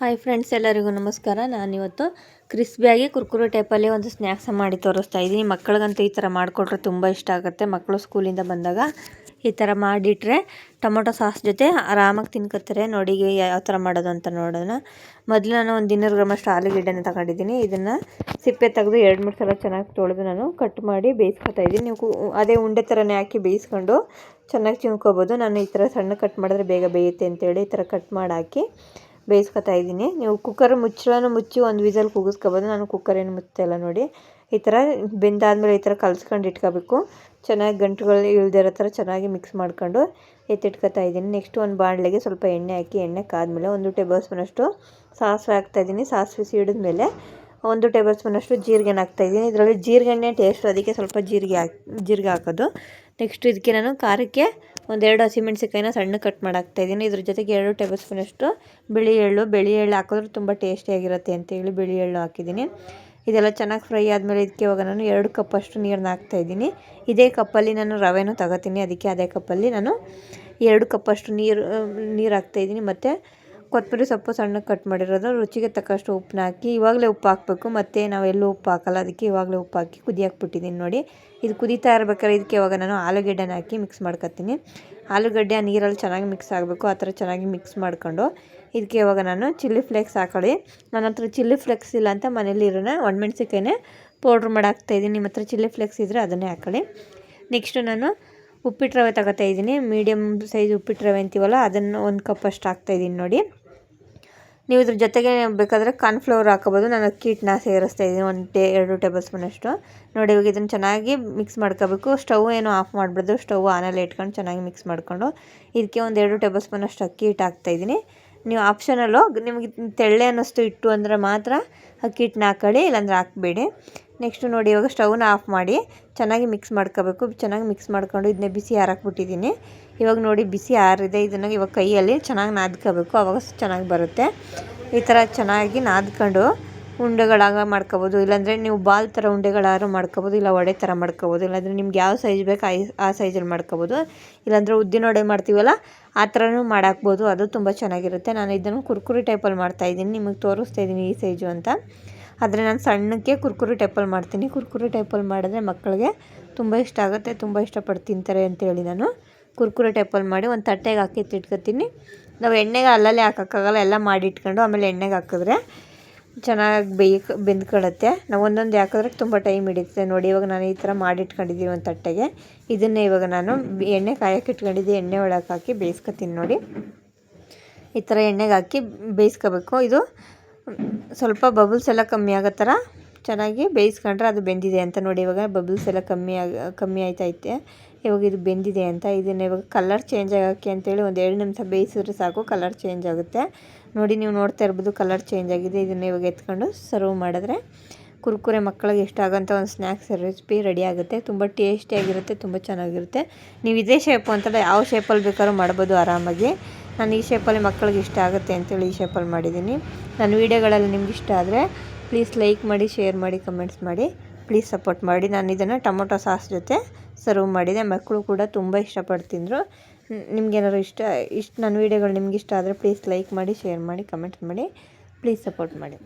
Hi friends, ಎಲ್ಲರಿಗೂ ನಮಸ್ಕಾರ. ನಾನಿವತ್ತು ಕ್ರಿಸ್ಪಿಯಾಗಿ ಕುರ್ಕುರೆ ಟೈಪಲ್ಲಿ ಒಂದು ಸ್ನ್ಯಾಕ್ಸ್ ಮಾಡಿ ತೋರಿಸ್ತಾ ಇದ್ದೀನಿ. ಮಕ್ಕಳಿಗಂತೂ ಈ ಥರ ಮಾಡಿಕೊಟ್ರೆ ತುಂಬ ಇಷ್ಟ ಆಗುತ್ತೆ. ಮಕ್ಕಳು ಸ್ಕೂಲಿಂದ ಬಂದಾಗ ಈ ಥರ ಮಾಡಿಟ್ರೆ ಟೊಮೊಟೊ ಸಾಸ್ ಜೊತೆ ಆರಾಮಾಗಿ ತಿನ್ಕೋತಾರೆ. ನೋಡಿ ಯಾವ ಥರ ಮಾಡೋದು ಅಂತ ನೋಡೋಣ. ಮೊದಲು ನಾನು ಒಂದು 200 ಗ್ರಾಮಷ್ಟು ಆಲೂಗೆಡ್ಡೆನ ತಗೊಂಡಿದ್ದೀನಿ. ಇದನ್ನು ಸಿಪ್ಪೆ ತೆಗೆದು 2-3 ಸಲ ಚೆನ್ನಾಗಿ ತೊಳೆದು ನಾನು ಕಟ್ ಮಾಡಿ ಬೇಯಿಸ್ಕೊತಾ ಇದ್ದೀನಿ. ನೀವು ಅದೇ ಉಂಡೆ ಥರನೇ ಹಾಕಿ ಬೇಯಿಸ್ಕೊಂಡು ಚೆನ್ನಾಗಿ ಚಿಮ್ಕೋಬೋದು. ನಾನು ಈ ಥರ ಸಣ್ಣ ಕಟ್ ಮಾಡಿದ್ರೆ ಬೇಗ ಬೇಯುತ್ತೆ ಅಂತೇಳಿ ಈ ಥರ ಕಟ್ ಮಾಡಿ ಹಾಕಿ ಬೇಯಿಸ್ಕೊತಾ ಇದ್ದೀನಿ. ನೀವು ಕುಕ್ಕರ್ ಮುಚ್ಚಳನೂ ಮುಚ್ಚಿ ಒಂದು ವಿಸಲ್ ಕೂಗಿಸ್ಕೋಬೋದು. ನಾನು ಕುಕ್ಕರ್ ಏನು ಮುಚ್ಚಲ್ಲ ನೋಡಿ. ಈ ಥರ ಬೆಂದಾದ್ಮೇಲೆ ಈ ಥರ ಕಲ್ಸ್ಕೊಂಡು ಇಟ್ಕೋಬೇಕು. ಚೆನ್ನಾಗಿ ಗಂಟುಗಳು ಇಳ್ದಿರೋ ಥರ ಚೆನ್ನಾಗಿ ಮಿಕ್ಸ್ ಮಾಡ್ಕೊಂಡು ಎತ್ತಿಟ್ಕೊತಾ ಇದ್ದೀನಿ. ನೆಕ್ಸ್ಟ್ ಒಂದು ಬಾಣಲೆಗೆ ಸ್ವಲ್ಪ ಎಣ್ಣೆ ಹಾಕಿ, ಎಣ್ಣೆ ಕಾದ್ಮೇಲೆ 1 ಟೇಬಲ್ ಸ್ಪೂನಷ್ಟು ಸಾಸಿವೆ ಹಾಕ್ತಾಯಿದ್ದೀನಿ. ಸಾಸಿವೆ ಸಿಡಿದ್ಮೇಲೆ 1 ಟೇಬಲ್ ಸ್ಪೂನಷ್ಟು ಜೀರಿಗೆನ ಹಾಕ್ತಾಯಿದ್ದೀನಿ. ಇದರಲ್ಲಿ ಜೀರಿಗೆಣ್ಣೆ ಟೇಸ್ಟ್, ಅದಕ್ಕೆ ಸ್ವಲ್ಪ ಜೀರಿಗೆ ಹಾಕೋದು. ನೆಕ್ಸ್ಟ್ ಇದಕ್ಕೆ ನಾನು ಖಾರಕ್ಕೆ 2 ಹಸಿಮೆಣ್ಸಿಕಾಯಿನ ಸಣ್ಣ ಕಟ್ ಮಾಡಿ ಹಾಕ್ತಾಯಿದ್ದೀನಿ. ಇದ್ರ ಜೊತೆಗೆ 2 ಟೇಬಲ್ ಸ್ಪೂನಷ್ಟು ಬಿಳಿ ಎಳ್ಳು ಹಾಕಿದ್ರೆ ತುಂಬ ಟೇಸ್ಟಿಯಾಗಿರುತ್ತೆ ಅಂತೇಳಿ ಬಿಳಿ ಎಳ್ಳು ಹಾಕಿದ್ದೀನಿ. ಇದೆಲ್ಲ ಚೆನ್ನಾಗಿ ಫ್ರೈ ಆದಮೇಲೆ ಇದಕ್ಕೆ ಇವಾಗ ನಾನು 2 ಕಪ್ಪಷ್ಟು ನೀರನ್ನ ಹಾಕ್ತಾಯಿದ್ದೀನಿ. ಇದೇ ಕಪ್ಪಲ್ಲಿ ನಾನು ರವೆನೂ ತಗೋತೀನಿ. ಅದಕ್ಕೆ ಅದೇ ಕಪ್ಪಲ್ಲಿ ನಾನು 2 ಕಪ್ಪಷ್ಟು ನೀರು ಹಾಕ್ತಾಯಿದ್ದೀನಿ. ಮತ್ತು ಕೊತ್ತಂಬರಿ ಸೊಪ್ಪು ಸಣ್ಣಗೆ ಕಟ್ ಮಾಡಿರೋದು, ರುಚಿಗೆ ತಕ್ಕಷ್ಟು ಉಪ್ಪನ್ನ ಹಾಕಿ, ಇವಾಗಲೇ ಉಪ್ಪು ಹಾಕಬೇಕು. ಮತ್ತು ನಾವೆಲ್ಲೂ ಉಪ್ಪು ಹಾಕಲ್ಲ, ಅದಕ್ಕೆ ಇವಾಗಲೇ ಉಪ್ಪು ಹಾಕಿ ಕುದಿಯಾಕ್ಬಿಟ್ಟಿದ್ದೀನಿ ನೋಡಿ. ಇದು ಕುದೀತಾ ಇರ್ಬೇಕಾದ್ರೆ ಇದಕ್ಕೆ ಇವಾಗ ನಾನು ಆಲೂಗೆಡ್ಡೆನ ಹಾಕಿ ಮಿಕ್ಸ್ ಮಾಡ್ಕೊತೀನಿ. ಆಲೂಗಡ್ಡೆ ಆ ನೀರಲ್ಲಿ ಚೆನ್ನಾಗಿ ಮಿಕ್ಸ್ ಆಗಬೇಕು. ಆ ಥರ ಚೆನ್ನಾಗಿ ಮಿಕ್ಸ್ ಮಾಡ್ಕೊಂಡು ಇದಕ್ಕೆ ಇವಾಗ ನಾನು ಚಿಲ್ಲಿ ಫ್ಲೇಕ್ಸ್ ಹಾಕೊಳ್ಳಿ. ನನ್ನ ಹತ್ರ ಚಿಲ್ಲಿ ಫ್ಲೇಕ್ಸ್ ಇಲ್ಲ ಅಂತ ಮನೇಲಿ ಇರೋಣ ಒಣಮೆಣ್ಸಿಕಾಯಿನೇ ಪೌಡ್ರ್ ಮಾಡಿ ಹಾಕ್ತಾಯಿದ್ದೀನಿ. ನಿಮ್ಮ ಹತ್ರ ಚಿಲ್ಲಿ ಫ್ಲೇಕ್ಸ್ ಇದ್ದರೆ ಅದನ್ನೇ ಹಾಕೊಳ್ಳಿ. ನೆಕ್ಸ್ಟು ನಾನು ಉಪ್ಪಿಟ್ಟು ರವೆ ತಗೋತಾ ಇದ್ದೀನಿ. ಮೀಡಿಯಮ್ ಸೈಜ್ ಉಪ್ಪಿಟ್ಟು ರವೆ ಅಂತೀವಲ್ಲ, ಅದನ್ನು 1 ಕಪ್ಪಷ್ಟು ಹಾಕ್ತಾಯಿದ್ದೀನಿ ನೋಡಿ. ನೀವು ಇದ್ರ ಜೊತೆಗೆ ಬೇಕಾದರೆ ಕಾರ್ನ್ಫ್ಲವರ್ ಹಾಕೋಬೋದು. ನಾನು ಅಕ್ಕಿ ಹಿಟ್ಟನ್ನ ಸೇರಿಸ್ತಾ ಇದ್ದೀನಿ 2 ಟೇಬಲ್ ಸ್ಪೂನಷ್ಟು ನೋಡಿ. ಇವಾಗ ಇದನ್ನು ಚೆನ್ನಾಗಿ ಮಿಕ್ಸ್ ಮಾಡ್ಕೋಬೇಕು. ಸ್ಟವ್ ಏನು ಆಫ್ ಮಾಡಿಬಿಡೋದು, ಸ್ಟವ್ ಆನಲ್ಲೇ ಇಟ್ಕೊಂಡು ಚೆನ್ನಾಗಿ ಮಿಕ್ಸ್ ಮಾಡಿಕೊಂಡು ಇದಕ್ಕೆ 2 ಟೇಬಲ್ ಸ್ಪೂನಷ್ಟು ಅಕ್ಕಿ ಹಿಟ್ಟು ಹಾಕ್ತಾಯಿದ್ದೀನಿ. ನೀವು ಆಪ್ಷನಲ್ಲು, ನಿಮಗೆ ತೆಳ್ಳೆ ಅನ್ನಿಸ್ತು ಹಿಟ್ಟು ಅಂದರೆ ಮಾತ್ರ ಅಕ್ಕಿ ಹಿಟ್ಟನ್ನ ಹಾಕೊಳ್ಳಿ, ಇಲ್ಲಾಂದರೆ ಹಾಕಬೇಡಿ. ನೆಕ್ಸ್ಟು ನೋಡಿ, ಇವಾಗ ಸ್ಟವ್ನ ಆಫ್ ಮಾಡಿ ಚೆನ್ನಾಗಿ ಮಿಕ್ಸ್ ಮಾಡ್ಕೋಬೇಕು. ಚೆನ್ನಾಗಿ ಮಿಕ್ಸ್ ಮಾಡ್ಕೊಂಡು ಇದನ್ನೇ ಬಿಸಿ ಆರಾಕ್ಬಿಟ್ಟಿದ್ದೀನಿ. ಇವಾಗ ನೋಡಿ ಬಿಸಿ ಆರಿದೆ. ಇದನ್ನು ಇವಾಗ ಕೈಯಲ್ಲಿ ಚೆನ್ನಾಗಿ ನಾದ್ಕೋಬೇಕು, ಆವಾಗ ಚೆನ್ನಾಗಿ ಬರುತ್ತೆ. ಈ ಥರ ಚೆನ್ನಾಗಿ ನಾದ್ಕೊಂಡು ಉಂಡೆಗಳಾಗ ಮಾಡ್ಕೋಬೋದು. ಇಲ್ಲಾಂದರೆ ನೀವು ಬಾಲ್ ಥರ ಉಂಡೆಗಳಾದ್ರೂ ಮಾಡ್ಕೋಬೋದು, ಇಲ್ಲ ವಡೆ ಥರ ಮಾಡ್ಕೋಬೋದು. ಇಲ್ಲಾಂದರೆ ನಿಮ್ಗೆ ಯಾವ ಸೈಜ್ ಬೇಕು ಆ ಸೈಜಲ್ಲಿ ಮಾಡ್ಕೋಬೋದು. ಇಲ್ಲಾಂದರೆ ಉದ್ದಿನ ವಡೆ ಮಾಡ್ತೀವಲ್ಲ ಆ ಥರನೂ ಮಾಡಾಕ್ಬೋದು, ಅದು ತುಂಬ ಚೆನ್ನಾಗಿರುತ್ತೆ. ನಾನು ಇದನ್ನು ಕುರ್ಕುರಿ ಟೈಪಲ್ಲಿ ಮಾಡ್ತಾಯಿದ್ದೀನಿ, ನಿಮಗೆ ತೋರಿಸ್ತಾ ಇದ್ದೀನಿ ಈ ಸೈಜು ಅಂತ. ಆದರೆ ನಾನು ಸಣ್ಣಕ್ಕೆ ಕುರ್ಕುರಿ ಟೈಪಲ್ಲಿ ಮಾಡ್ತೀನಿ. ಕುರ್ಕುರಿ ಟೈಪಲ್ಲಿ ಮಾಡಿದ್ರೆ ಮಕ್ಕಳಿಗೆ ತುಂಬ ಇಷ್ಟ ಆಗುತ್ತೆ, ತುಂಬ ಇಷ್ಟಪಟ್ಟು ತಿಂತಾರೆ ಅಂತೇಳಿ ನಾನು ಕುರ್ಕುರಿ ಟೈಪಲ್ಲಿ ಮಾಡಿ ಒಂದು ತಟ್ಟೆಗೆ ಹಾಕಿ ಇಟ್ಕೊತೀನಿ. ನಾವು ಎಣ್ಣೆಗೆ ಅಲ್ಲಲ್ಲೇ ಹಾಕೋಕ್ಕಾಗಲ್ಲ, ಎಲ್ಲ ಮಾಡಿ ಇಟ್ಕೊಂಡು ಆಮೇಲೆ ಎಣ್ಣೆಗೆ ಹಾಕಿದ್ರೆ ಚೆನ್ನಾಗಿ ಬೆಂದ್ಕೊಳ್ಳುತ್ತೆ. ನಾವು ಒಂದೊಂದು ಹಾಕಿದ್ರೆ ತುಂಬ ಟೈಮ್ ಹಿಡಿಯುತ್ತೆ ನೋಡಿ. ಇವಾಗ ನಾನು ಈ ಥರ ಮಾಡಿ ಇಟ್ಕೊಂಡಿದ್ದೀನಿ ಒಂದು ತಟ್ಟೆಗೆ. ಇದನ್ನೇ ಇವಾಗ ನಾನು ಎಣ್ಣೆ ಕಾಯಕ್ಕೆ ಇಟ್ಕೊಂಡಿದ್ದೆ, ಎಣ್ಣೆ ಒಳಗೆ ಹಾಕಿ ಬೇಯಿಸ್ಕೊತೀನಿ ನೋಡಿ. ಈ ಥರ ಎಣ್ಣೆಗೆ ಹಾಕಿ ಬೇಯಿಸ್ಕೋಬೇಕು. ಇದು ಸ್ವಲ್ಪ ಬಬಲ್ಸ್ ಎಲ್ಲ ಕಮ್ಮಿ ಆಗೋ ಥರ ಚೆನ್ನಾಗಿ ಬೇಯಿಸ್ಕೊಂಡ್ರೆ ಅದು ಬೆಂದಿದೆ ಅಂತ ನೋಡಿ. ಇವಾಗ ಬಬಲ್ಸ್ ಎಲ್ಲ ಕಮ್ಮಿ ಆಯ್ತೈತೆ. ಇವಾಗ ಇದು ಬೆಂದಿದೆ ಅಂತ. ಇದನ್ನು ಇವಾಗ ಕಲರ್ ಚೇಂಜ್ ಆಗೋಕ್ಕೆ ಅಂತೇಳಿ 2 ನಿಮಿಷ ಬೇಯಿಸಿದ್ರೆ ಸಾಕು, ಕಲರ್ ಚೇಂಜ್ ಆಗುತ್ತೆ ನೋಡಿ. ನೀವು ನೋಡ್ತಾ ಇರ್ಬೋದು ಕಲರ್ ಚೇಂಜ್ ಆಗಿದೆ. ಇದನ್ನು ಇವಾಗ ಎತ್ಕೊಂಡು ಸರ್ವ್ ಮಾಡಿದ್ರೆ ಕುರ್ಕುರೆ ಮಕ್ಕಳಿಗೆ ಇಷ್ಟ ಆಗೋಂಥ ಒಂದು ಸ್ನ್ಯಾಕ್ಸ್ ರೆಸಿಪಿ ರೆಡಿ ಆಗುತ್ತೆ. ತುಂಬ ಟೇಸ್ಟಿಯಾಗಿರುತ್ತೆ, ತುಂಬ ಚೆನ್ನಾಗಿರುತ್ತೆ. ನೀವು ಇದೇ ಶೇಪು ಅಂತಲ್ಲ, ಯಾವ ಶೇಪಲ್ಲಿ ಬೇಕಾದ್ರೂ ಮಾಡ್ಬೋದು ಆರಾಮಾಗಿ. ನಾನು ಈ ಶೇಪಲ್ಲಿ ಮಕ್ಕಳಿಗೆ ಇಷ್ಟ ಆಗುತ್ತೆ ಅಂತೇಳಿ ಈ ಶೇಪಲ್ಲಿ ಮಾಡಿದ್ದೀನಿ. ನನ್ನ ವೀಡಿಯೋಗಳಲ್ಲಿ ನಿಮ್ಗೆ ಇಷ್ಟ ಆದರೆ ಪ್ಲೀಸ್ ಲೈಕ್ ಮಾಡಿ, ಶೇರ್ ಮಾಡಿ, ಕಮೆಂಟ್ಸ್ ಮಾಡಿ, ಪ್ಲೀಸ್ ಸಪೋರ್ಟ್ ಮಾಡಿ. ನಾನು ಇದನ್ನು ಟೊಮೊಟೊ ಸಾಸ್ ಜೊತೆ ಸರ್ವ್ ಮಾಡಿದೆ. ಮಕ್ಕಳು ಕೂಡ ತುಂಬ ಇಷ್ಟಪಟ್ಟು ತಿಂದರು. ನಿಮ್ಗೇನಾದ್ರು ನನ್ನ ವೀಡಿಯೋಗಳು ನಿಮ್ಗೆ ಇಷ್ಟ ಆದರೆ ಪ್ಲೀಸ್ ಲೈಕ್ ಮಾಡಿ, ಶೇರ್ ಮಾಡಿ, ಕಮೆಂಟ್ಸ್ ಮಾಡಿ, ಪ್ಲೀಸ್ ಸಪೋರ್ಟ್ ಮಾಡಿ.